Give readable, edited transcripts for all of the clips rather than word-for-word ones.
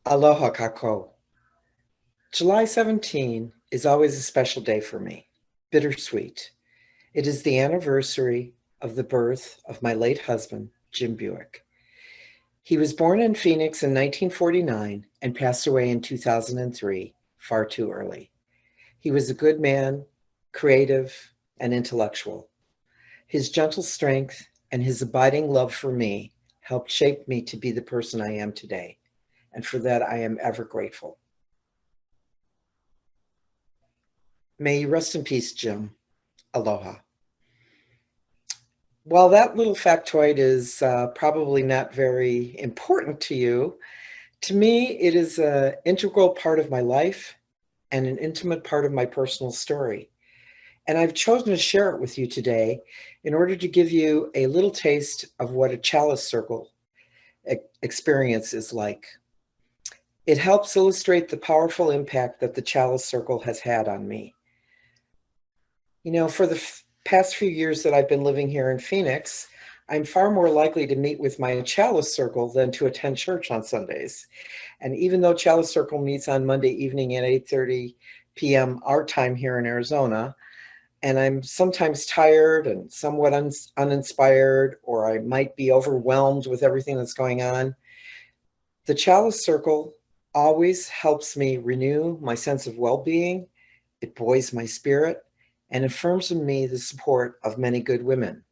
Aloha kako. July 17 is always a special day for me, bittersweet. It is the anniversary of the birth of my late husband, Jim Buick. He was born in Phoenix in 1949 and passed away in 2003, far too early. He was a good man, creative, and intellectual. His gentle strength and his abiding love for me helped shape me to be the person I am today, and for that I am ever grateful. May you rest in peace, Jim. Aloha. While that little factoid is probably not very important to me, it is an integral part of my life and an intimate part of my personal story. And I've chosen to share it with you today in order to give you a little taste of what a chalice circle experience is like. It helps illustrate the powerful impact that the chalice circle has had on me. You know, for the past few years that I've been living here in Phoenix, I'm far more likely to meet with my chalice circle than to attend church on Sundays. And even though chalice circle meets on Monday evening at 8:30 p.m. our time here in Arizona, and I'm sometimes tired and somewhat uninspired, or I might be overwhelmed with everything that's going on, the chalice circle always helps me renew my sense of well-being. It buoys my spirit and affirms in me the support of many good women.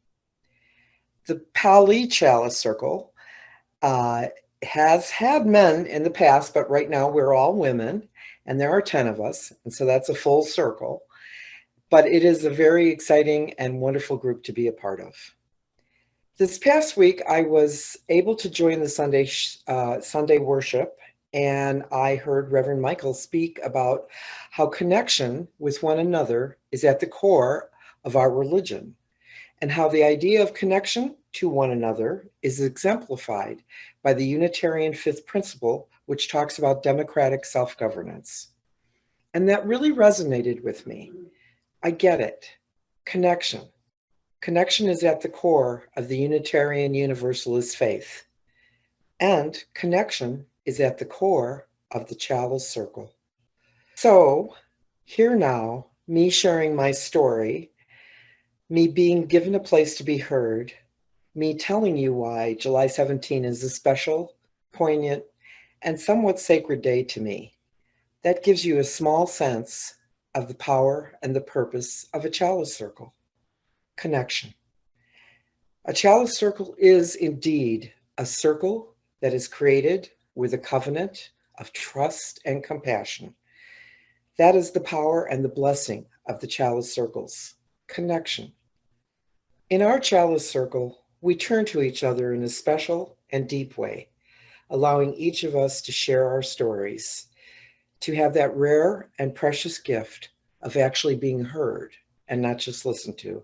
The Pali Chalice Circle uh, has had men in the past, but right now we're all women, and there are 10 of us, and so that's a full circle. But it is a very exciting and wonderful group to be a part of. This past week, I was able to join the Sunday worship, and I heard Reverend Michael speak about how connection with one another is at the core of our religion, and how the idea of connection to one another is exemplified by the Unitarian fifth principle, which talks about democratic self-governance. And that really resonated with me. I get it. Connection. Connection is at the core of the Unitarian Universalist faith. And connection is at the core of the chalice circle. So, here now, me sharing my story, me being given a place to be heard, me telling you why July 17 is a special, poignant, and somewhat sacred day to me. That gives you a small sense of the power and the purpose of a chalice circle. Connection. A chalice circle is indeed a circle that is created with a covenant of trust and compassion. That is the power and the blessing of the chalice circles. Connection. In our chalice circle, we turn to each other in a special and deep way, allowing each of us to share our stories, to have that rare and precious gift of actually being heard and not just listened to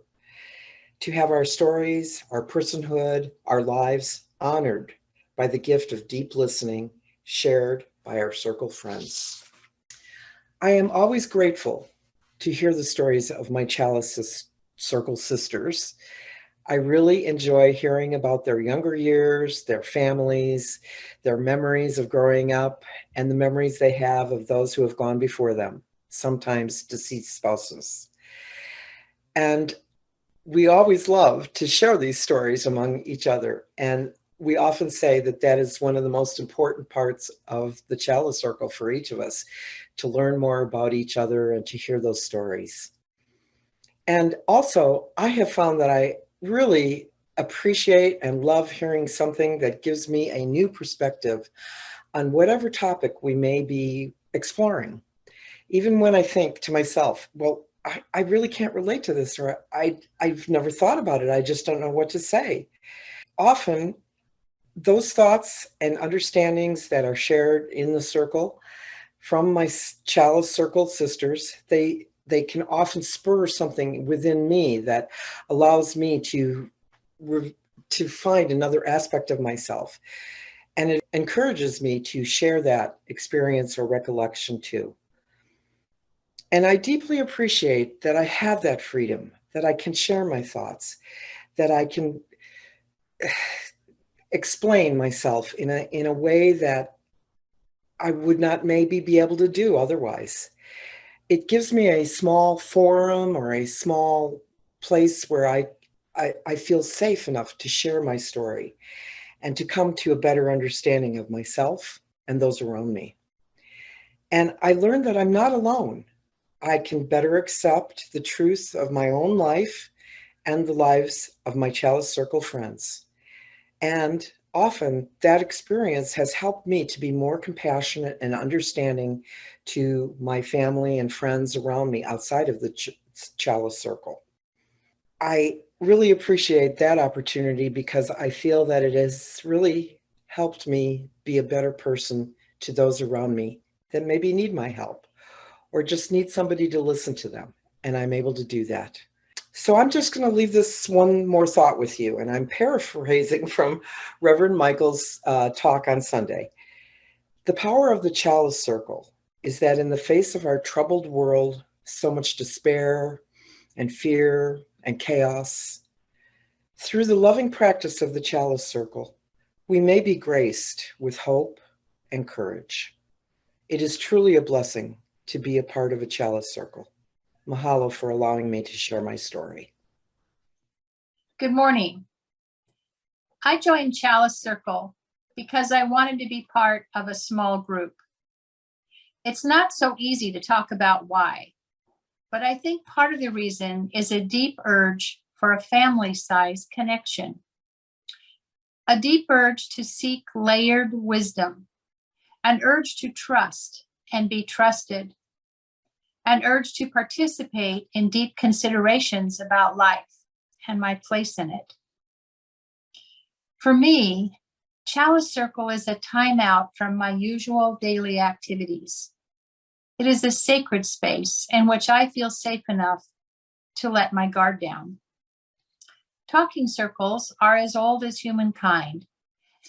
have our stories, our personhood, our lives honored by the gift of deep listening shared by our circle friends. I am always grateful to hear the stories of my chalice circle sisters. I really enjoy hearing about their younger years, their families, their memories of growing up, and the memories they have of those who have gone before them, sometimes deceased spouses. And we always love to share these stories among each other. And we often say that that is one of the most important parts of the chalice circle for each of us, to learn more about each other and to hear those stories. And also, I have found that I really appreciate and love hearing something that gives me a new perspective on whatever topic we may be exploring. Even when I think to myself, well, I really can't relate to this, or I've never thought about it. I just don't know what to say. Often, those thoughts and understandings that are shared in the circle from my chalice circle sisters, they can often spur something within me that allows me to find another aspect of myself. And it encourages me to share that experience or recollection too. And I deeply appreciate that I have that freedom, that I can share my thoughts, that I can explain myself in a way that I would not maybe be able to do otherwise. It gives me a small forum or a small place where I feel safe enough to share my story and to come to a better understanding of myself and those around me. And I learned that I'm not alone. I can better accept the truth of my own life and the lives of my Chalice Circle friends. And often that experience has helped me to be more compassionate and understanding to my family and friends around me outside of the Chalice Circle. I really appreciate that opportunity because I feel that it has really helped me be a better person to those around me that maybe need my help or just need somebody to listen to them. And I'm able to do that. So I'm just going to leave this one more thought with you. And I'm paraphrasing from Reverend Michael's talk on Sunday. The power of the Chalice Circle is that in the face of our troubled world, so much despair and fear and chaos, through the loving practice of the Chalice Circle, we may be graced with hope and courage. It is truly a blessing to be a part of a Chalice Circle. Mahalo for allowing me to share my story. Good morning. I joined Chalice Circle because I wanted to be part of a small group. It's not so easy to talk about why, but I think part of the reason is a deep urge for a family-sized connection, a deep urge to seek layered wisdom, an urge to trust and be trusted, an urge to participate in deep considerations about life and my place in it. For me, Chalice Circle is a time out from my usual daily activities. It is a sacred space in which I feel safe enough to let my guard down. Talking circles are as old as humankind,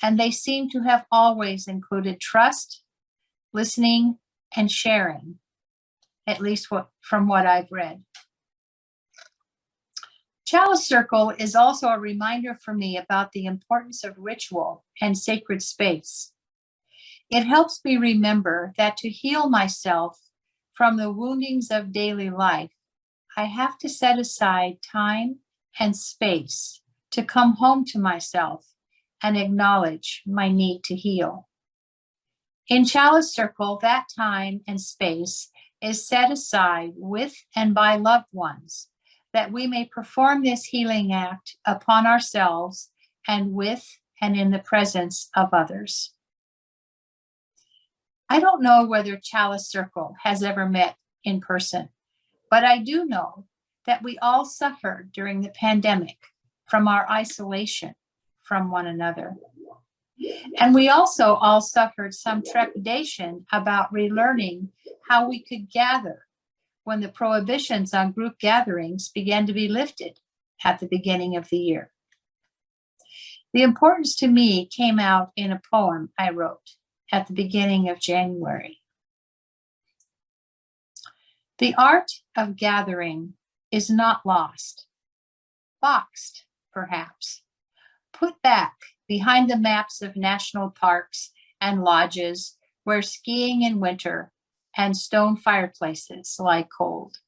and they seem to have always included trust, listening, and sharing, at least from what I've read. Chalice Circle is also a reminder for me about the importance of ritual and sacred space. It helps me remember that to heal myself from the woundings of daily life, I have to set aside time and space to come home to myself and acknowledge my need to heal. In Chalice Circle, that time and space is set aside with and by loved ones, that we may perform this healing act upon ourselves and with and in the presence of others. I don't know whether Chalice Circle has ever met in person, but I do know that we all suffered during the pandemic from our isolation from one another. And we also all suffered some trepidation about relearning how we could gather when the prohibitions on group gatherings began to be lifted at the beginning of the year. The importance to me came out in a poem I wrote at the beginning of January. The art of gathering is not lost, boxed, perhaps, put back behind the maps of national parks and lodges where skiing in winter and stone fireplaces lie cold.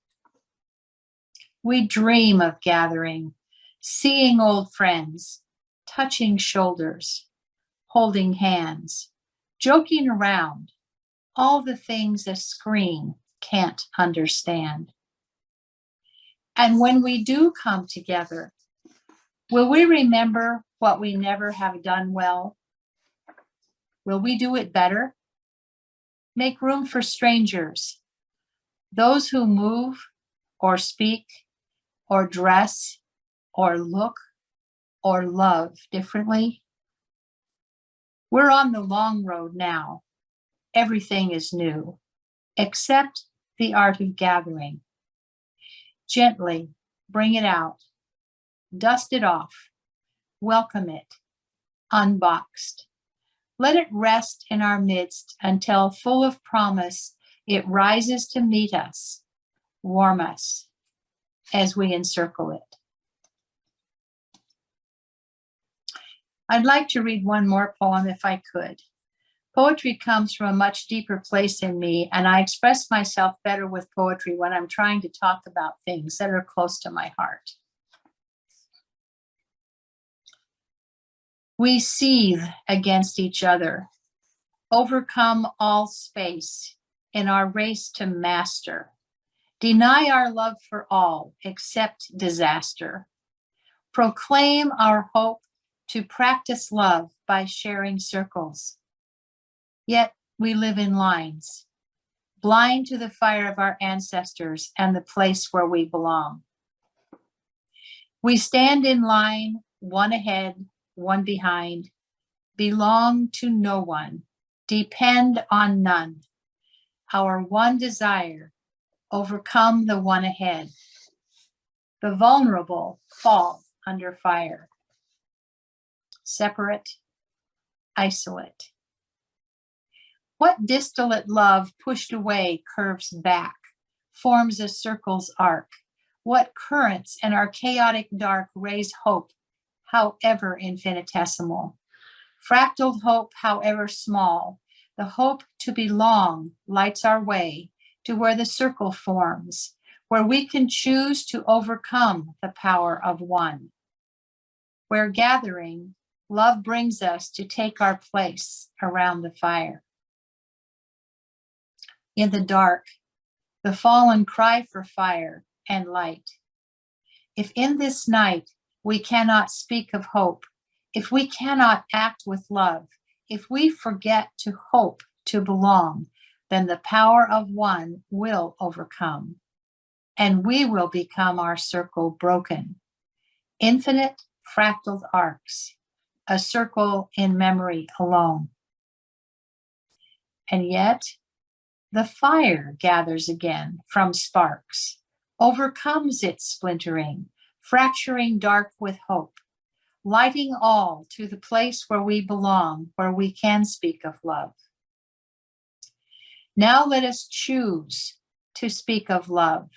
We dream of gathering, seeing old friends, touching shoulders, holding hands, joking around, all the things a screen can't understand. And when we do come together, will we remember what we never have done well? Will we do it better? Make room for strangers, those who move or speak or dress or look or love differently. We're on the long road now. Everything is new, except the art of gathering. Gently bring it out, dust it off, welcome it, unboxed. Let it rest in our midst until, full of promise, it rises to meet us, warm us, as we encircle it. I'd like to read one more poem if I could. Poetry comes from a much deeper place in me, and I express myself better with poetry when I'm trying to talk about things that are close to my heart. We seethe against each other, overcome all space in our race to master, deny our love for all, accept disaster, proclaim our hope to practice love by sharing circles. Yet we live in lines, blind to the fire of our ancestors and the place where we belong. We stand in line, one ahead, one behind, belong to no one, depend on none. Our one desire, overcome the one ahead. The vulnerable fall under fire. Separate, isolate. What distillate love pushed away curves back, forms a circle's arc? What currents in our chaotic dark raise hope, however infinitesimal? Fractaled hope, however small, the hope to belong lights our way to where the circle forms, where we can choose to overcome the power of one. Where gathering, love brings us to take our place around the fire. In the dark, the fallen cry for fire and light. If in this night we cannot speak of hope, if we cannot act with love, if we forget to hope to belong, then the power of one will overcome, and we will become our circle broken. Infinite fractal arcs, a circle in memory alone. And yet, the fire gathers again from sparks, overcomes its splintering, fracturing dark with hope, lighting all to the place where we belong, where we can speak of love. Now let us choose to speak of love.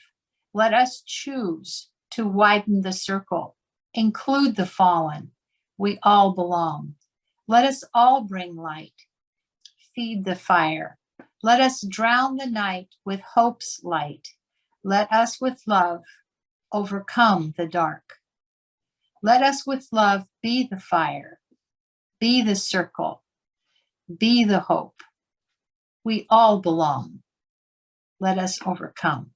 Let us choose to widen the circle, include the fallen. We all belong. Let us all bring light, feed the fire. Let us drown the night with hope's light. Let us with love overcome the dark. Let us with love be the fire, be the circle, be the hope. We all belong. Let us overcome.